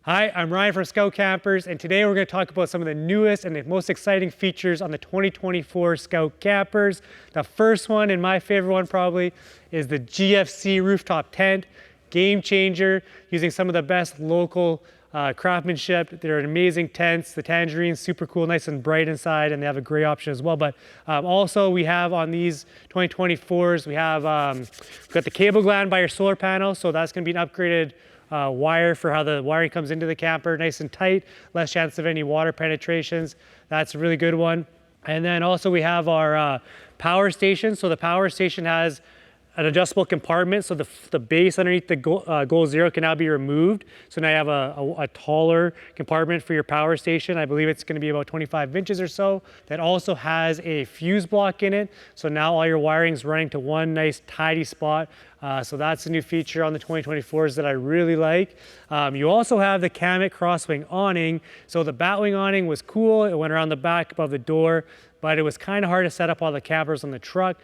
Hi, I'm Ryan from Scout Campers, and today we're going to talk about some of the newest and the most exciting features on the 2024 Scout Campers. The first one, and my favorite one probably, is the GFC rooftop tent. Game changer, using some of the best local craftsmanship. They're amazing tents. The tangerine's super cool, nice and bright inside, and they have a gray option as well. But also we have on these 2024s, we've got the cable gland by your solar panel, so that's going to be an upgraded wire for how the wiring comes into the camper, nice and tight, less chance of any water penetrations. That's a really good one. And then also we have our power station. So the power station has an adjustable compartment, so the base underneath the Goal Zero can now be removed. So now you have a taller compartment for your power station. I believe it's going to be about 25 inches or so. That also has a fuse block in it. So now all your wiring's running to one nice tidy spot. So that's a new feature on the 2024s that I really like. You also have the Kamek crosswing awning. So the batwing awning was cool. It went around the back above the door, but it was kind of hard to set up all the campers on the truck.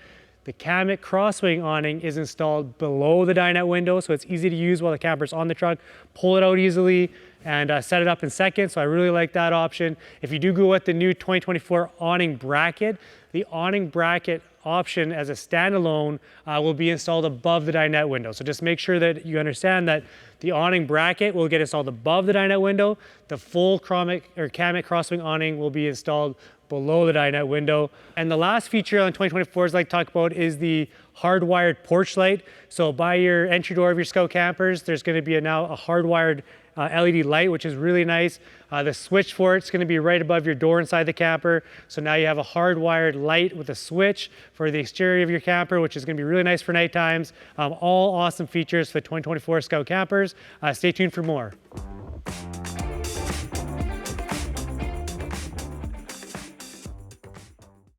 The Kamek crosswing awning is installed below the dinette window, so it's easy to use while the camper's on the truck. Pull it out easily and set it up in seconds, so I really like that option. If you do go with the new 2024 awning bracket, the awning bracket option as a standalone will be installed above the dinette window. So just make sure that you understand that the awning bracket will get installed above the dinette window. The full Kamek crosswing awning will be installed below the dinette window. And the last feature on 2024s I'd like to talk about is the hardwired porch light. So by your entry door of your Scout campers, there's going to be now a hardwired LED light, which is really nice. The switch for it's going to be right above your door inside the camper. So now you have a hardwired light with a switch for the exterior of your camper, which is going to be really nice for night times. All awesome features for 2024 Scout campers. Stay tuned for more.